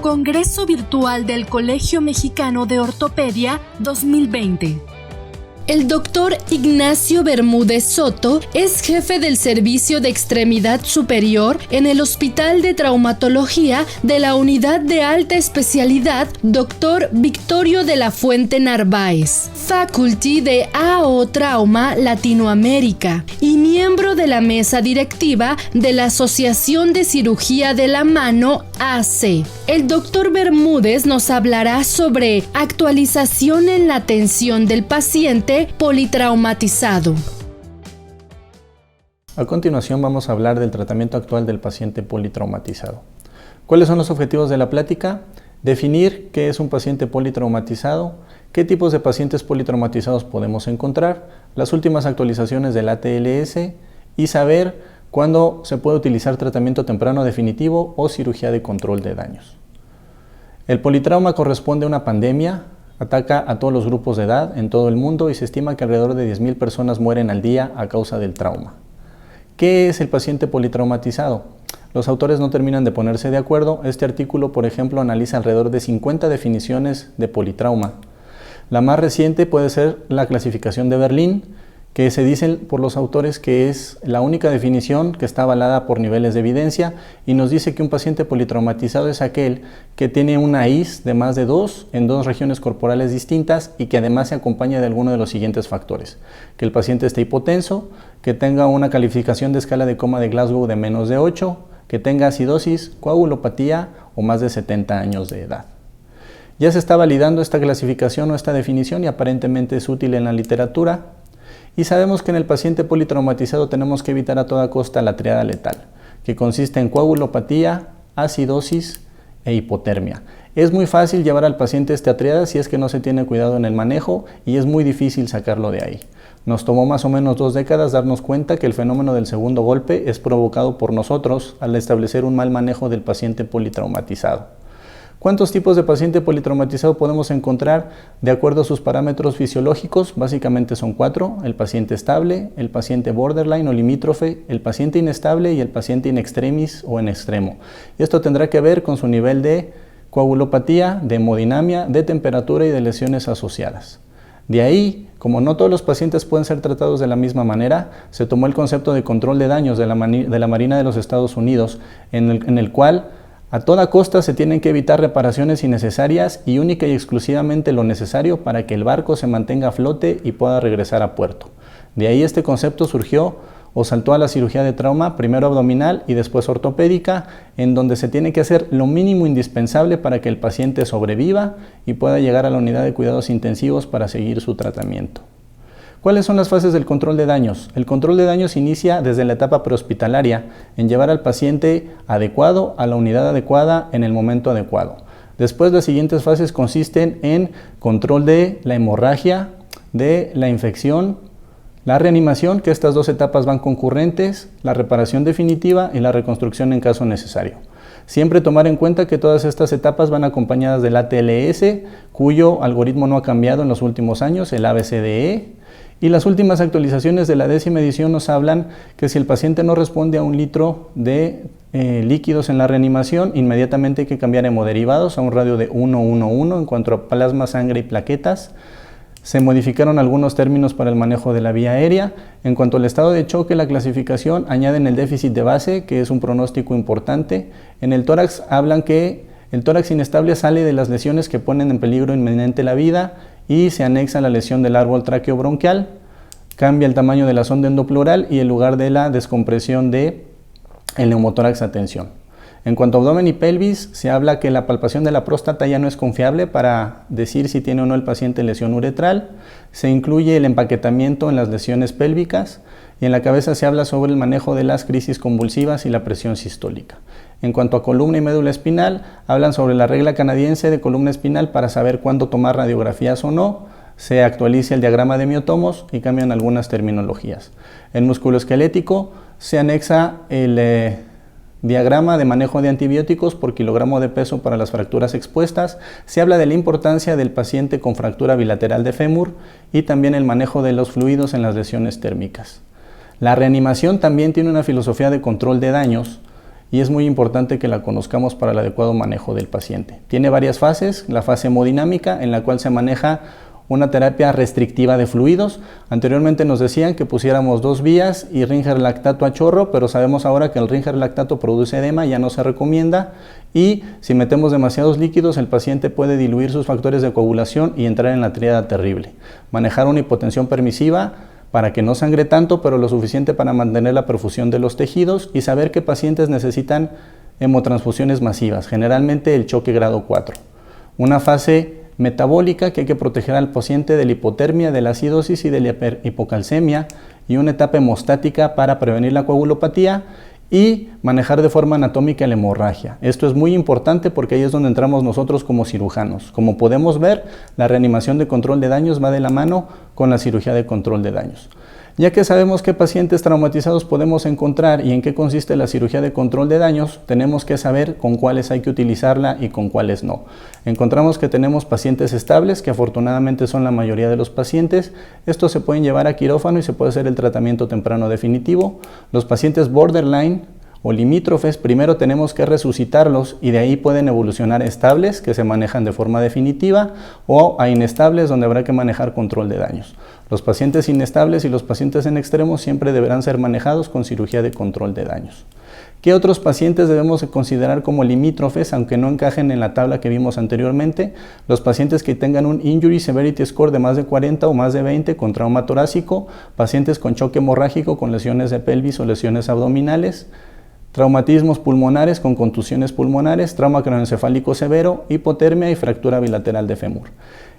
Congreso Virtual del Colegio Mexicano de Ortopedia 2020. El doctor Ignacio Bermúdez Soto es jefe del Servicio de Extremidad Superior en el Hospital de Traumatología de la Unidad de Alta Especialidad Dr. Victorio de la Fuente Narváez, Faculty de AO Trauma Latinoamérica y miembro de la mesa directiva de la Asociación de Cirugía de la Mano AC. El doctor Bermúdez nos hablará sobre actualización en la atención del paciente politraumatizado. A continuación vamos a hablar del tratamiento actual del paciente politraumatizado. ¿Cuáles son los objetivos de la plática? Definir qué es un paciente politraumatizado, qué tipos de pacientes politraumatizados podemos encontrar, las últimas actualizaciones del ATLS y saber cuándo se puede utilizar tratamiento temprano definitivo o cirugía de control de daños. El politrauma corresponde a una pandemia. Ataca a todos los grupos de edad en todo el mundo y se estima que alrededor de 10,000 personas mueren al día a causa del trauma. ¿Qué es el paciente politraumatizado? Los autores no terminan de ponerse de acuerdo. Este artículo, por ejemplo, analiza alrededor de 50 definiciones de politrauma. La más reciente puede ser la clasificación de Berlín, que se dice por los autores que es la única definición que está avalada por niveles de evidencia y nos dice que un paciente politraumatizado es aquel que tiene una IS de más de 2 en 2 regiones corporales distintas y que además se acompaña de alguno de los siguientes factores: que el paciente esté hipotenso, que tenga una calificación de escala de coma de Glasgow de menos de 8, que tenga acidosis, coagulopatía o más de 70 años de edad. Ya se está validando esta clasificación o esta definición y aparentemente es útil en la literatura. Y sabemos que en el paciente politraumatizado tenemos que evitar a toda costa la triada letal, que consiste en coagulopatía, acidosis e hipotermia. Es muy fácil llevar al paciente esta triada si es que no se tiene cuidado en el manejo y es muy difícil sacarlo de ahí. Nos tomó más o menos 2 décadas darnos cuenta que el fenómeno del segundo golpe es provocado por nosotros al establecer un mal manejo del paciente politraumatizado. ¿Cuántos tipos de paciente politraumatizado podemos encontrar de acuerdo a sus parámetros fisiológicos? Básicamente son 4, el paciente estable, el paciente borderline o limítrofe, el paciente inestable y el paciente in extremis o en extremo. Y esto tendrá que ver con su nivel de coagulopatía, de hemodinamia, de temperatura y de lesiones asociadas. De ahí, como no todos los pacientes pueden ser tratados de la misma manera, se tomó el concepto de control de daños de la Marina de los Estados Unidos, en el cual a toda costa se tienen que evitar reparaciones innecesarias y única y exclusivamente lo necesario para que el barco se mantenga a flote y pueda regresar a puerto. De ahí este concepto surgió o saltó a la cirugía de trauma, primero abdominal y después ortopédica, en donde se tiene que hacer lo mínimo indispensable para que el paciente sobreviva y pueda llegar a la unidad de cuidados intensivos para seguir su tratamiento. ¿Cuáles son las fases del control de daños? El control de daños inicia desde la etapa prehospitalaria, en llevar al paciente adecuado a la unidad adecuada en el momento adecuado. Después, las siguientes fases consisten en control de la hemorragia, de la infección, la reanimación, que estas 2 etapas van concurrentes, la reparación definitiva y la reconstrucción en caso necesario. Siempre tomar en cuenta que todas estas etapas van acompañadas del ATLS, cuyo algoritmo no ha cambiado en los últimos años, el ABCDE. Y las últimas actualizaciones de la 10ª edición nos hablan que si el paciente no responde a 1 litro de líquidos en la reanimación, inmediatamente hay que cambiar hemoderivados a un radio de 1-1-1 en cuanto a plasma, sangre y plaquetas. Se modificaron algunos términos para el manejo de la vía aérea. En cuanto al estado de choque, la clasificación añaden el déficit de base, que es un pronóstico importante. En el tórax hablan que el tórax inestable sale de las lesiones que ponen en peligro inminente la vida y se anexa la lesión del árbol traqueobronquial, cambia el tamaño de la sonda endopleural y el lugar de la descompresión del neumotórax a tensión. En cuanto a abdomen y pelvis, se habla que la palpación de la próstata ya no es confiable para decir si tiene o no el paciente lesión uretral. Se incluye el empaquetamiento en las lesiones pélvicas y en la cabeza se habla sobre el manejo de las crisis convulsivas y la presión sistólica. En cuanto a columna y médula espinal, hablan sobre la regla canadiense de columna espinal para saber cuándo tomar radiografías o no. Se actualiza el diagrama de miotomos y cambian algunas terminologías. En músculo esquelético se anexa el diagrama de manejo de antibióticos por kilogramo de peso para las fracturas expuestas. Se habla de la importancia del paciente con fractura bilateral de fémur y también el manejo de los fluidos en las lesiones térmicas. La reanimación también tiene una filosofía de control de daños y es muy importante que la conozcamos para el adecuado manejo del paciente. Tiene varias fases: la fase hemodinámica, en la cual se maneja una terapia restrictiva de fluidos. Anteriormente nos decían que pusiéramos 2 vías y Ringer lactato a chorro, pero sabemos ahora que el Ringer lactato produce edema, ya no se recomienda, y si metemos demasiados líquidos el paciente puede diluir sus factores de coagulación y entrar en la tríada terrible. Manejar una hipotensión permisiva para que no sangre tanto, pero lo suficiente para mantener la perfusión de los tejidos, y saber qué pacientes necesitan hemotransfusiones masivas, generalmente el choque grado 4. Una fase metabólica, que hay que proteger al paciente de la hipotermia, de la acidosis y de la hipocalcemia, y una etapa hemostática para prevenir la coagulopatía y manejar de forma anatómica la hemorragia. Esto es muy importante porque ahí es donde entramos nosotros como cirujanos. Como podemos ver, la reanimación de control de daños va de la mano con la cirugía de control de daños. Ya que sabemos qué pacientes traumatizados podemos encontrar y en qué consiste la cirugía de control de daños, tenemos que saber con cuáles hay que utilizarla y con cuáles no. Encontramos que tenemos pacientes estables, que afortunadamente son la mayoría de los pacientes. Estos se pueden llevar a quirófano y se puede hacer el tratamiento temprano definitivo. Los pacientes borderline o limítrofes, primero tenemos que resucitarlos y de ahí pueden evolucionar estables, que se manejan de forma definitiva, o a inestables, donde habrá que manejar control de daños. Los pacientes inestables y los pacientes en extremos siempre deberán ser manejados con cirugía de control de daños. ¿Qué otros pacientes debemos considerar como limítrofes, aunque no encajen en la tabla que vimos anteriormente? Los pacientes que tengan un Injury Severity Score de más de 40 o más de 20 con trauma torácico, pacientes con choque hemorrágico con lesiones de pelvis o lesiones abdominales, traumatismos pulmonares con contusiones pulmonares, trauma craneoencefálico severo, hipotermia y fractura bilateral de fémur.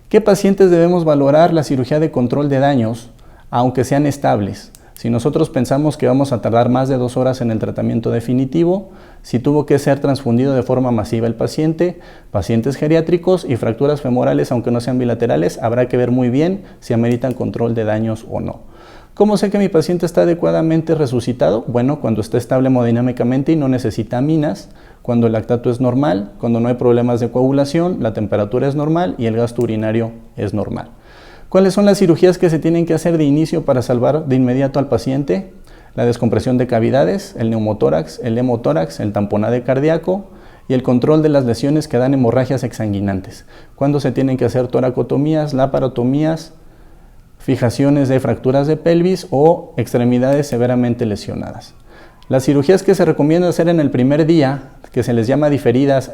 ¿Qué pacientes debemos valorar la cirugía de control de daños, aunque sean estables? Si nosotros pensamos que vamos a tardar más de 2 horas en el tratamiento definitivo, si tuvo que ser transfundido de forma masiva el paciente, pacientes geriátricos y fracturas femorales, aunque no sean bilaterales, habrá que ver muy bien si ameritan control de daños o no. ¿Cómo sé que mi paciente está adecuadamente resucitado? Bueno, cuando está estable hemodinámicamente y no necesita aminas, cuando el lactato es normal, cuando no hay problemas de coagulación, la temperatura es normal y el gasto urinario es normal. ¿Cuáles son las cirugías que se tienen que hacer de inicio para salvar de inmediato al paciente? La descompresión de cavidades, el neumotórax, el hemotórax, el tamponade cardíaco y el control de las lesiones que dan hemorragias exsanguinantes. ¿Cuándo se tienen que hacer toracotomías, laparotomías, fijaciones de fracturas de pelvis o extremidades severamente lesionadas? Las cirugías que se recomienda hacer en el primer día, que se les llama diferidas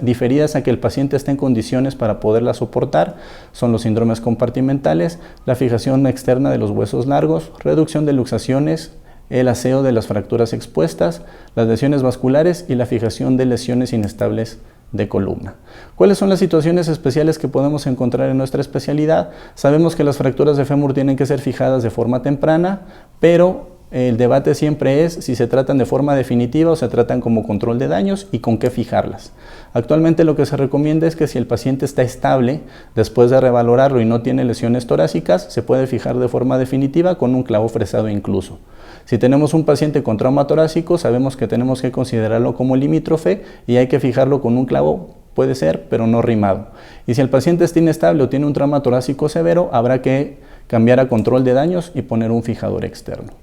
a que el paciente esté en condiciones para poderlas soportar, son los síndromes compartimentales, la fijación externa de los huesos largos, reducción de luxaciones, el aseo de las fracturas expuestas, las lesiones vasculares y la fijación de lesiones inestables de columna. ¿Cuáles son las situaciones especiales que podemos encontrar en nuestra especialidad? Sabemos que las fracturas de fémur tienen que ser fijadas de forma temprana, pero el debate siempre es si se tratan de forma definitiva o se tratan como control de daños y con qué fijarlas. Actualmente lo que se recomienda es que si el paciente está estable, después de revalorarlo y no tiene lesiones torácicas, se puede fijar de forma definitiva con un clavo fresado incluso. Si tenemos un paciente con trauma torácico, sabemos que tenemos que considerarlo como limítrofe y hay que fijarlo con un clavo, puede ser, pero no rimado. Y si el paciente está inestable o tiene un trauma torácico severo, habrá que cambiar a control de daños y poner un fijador externo.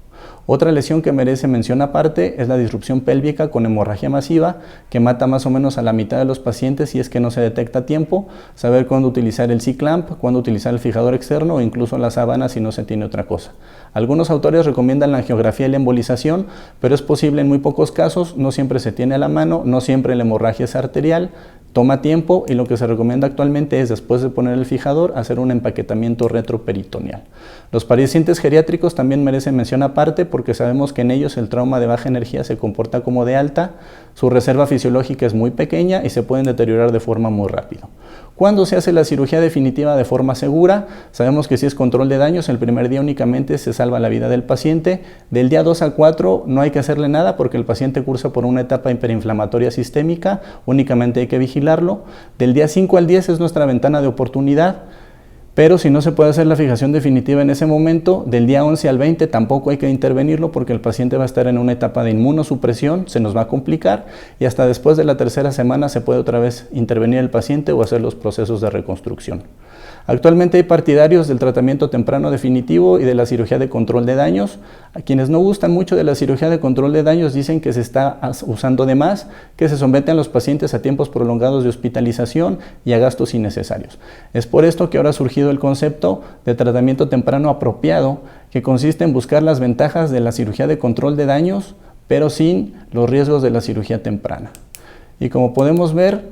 Otra lesión que merece mención aparte es la disrupción pélvica con hemorragia masiva, que mata más o menos a la mitad de los pacientes si es que no se detecta a tiempo. Saber cuándo utilizar el C-clamp, cuándo utilizar el fijador externo o incluso la sábana si no se tiene otra cosa. Algunos autores recomiendan la angiografía y la embolización, pero es posible en muy pocos casos, no siempre se tiene a la mano, no siempre la hemorragia es arterial, toma tiempo y lo que se recomienda actualmente es, después de poner el fijador, hacer un empaquetamiento retroperitoneal. Los pacientes geriátricos también merecen mención aparte porque sabemos que en ellos el trauma de baja energía se comporta como de alta, su reserva fisiológica es muy pequeña y se pueden deteriorar de forma muy rápido. ¿Cuándo se hace la cirugía definitiva de forma segura? Sabemos que si es control de daños, el primer día únicamente se salva la vida del paciente. Del día 2 al 4 no hay que hacerle nada porque el paciente cursa por una etapa hiperinflamatoria sistémica, únicamente hay que vigilarlo. Del día 5 al 10 es nuestra ventana de oportunidad, pero si no se puede hacer la fijación definitiva en ese momento, del día 11 al 20 tampoco hay que intervenirlo porque el paciente va a estar en una etapa de inmunosupresión, se nos va a complicar y hasta después de la tercera semana se puede otra vez intervenir el paciente o hacer los procesos de reconstrucción. Actualmente hay partidarios del tratamiento temprano definitivo y de la cirugía de control de daños. A quienes no gustan mucho de la cirugía de control de daños dicen que se está usando de más, que se someten a los pacientes a tiempos prolongados de hospitalización y a gastos innecesarios. Es por esto que ahora ha surgido el concepto de tratamiento temprano apropiado, que consiste en buscar las ventajas de la cirugía de control de daños, pero sin los riesgos de la cirugía temprana. Y como podemos ver,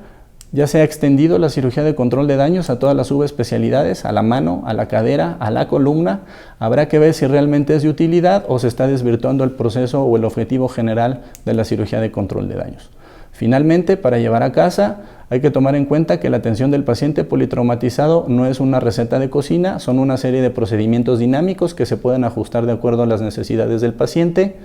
ya se ha extendido la cirugía de control de daños a todas las subespecialidades, a la mano, a la cadera, a la columna. Habrá que ver si realmente es de utilidad o se está desvirtuando el proceso o el objetivo general de la cirugía de control de daños. Finalmente, para llevar a casa, hay que tomar en cuenta que la atención del paciente politraumatizado no es una receta de cocina, son una serie de procedimientos dinámicos que se pueden ajustar de acuerdo a las necesidades del paciente.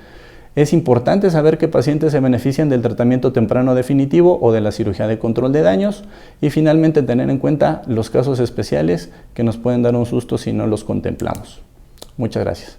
Es importante saber qué pacientes se benefician del tratamiento temprano definitivo o de la cirugía de control de daños y finalmente tener en cuenta los casos especiales que nos pueden dar un susto si no los contemplamos. Muchas gracias.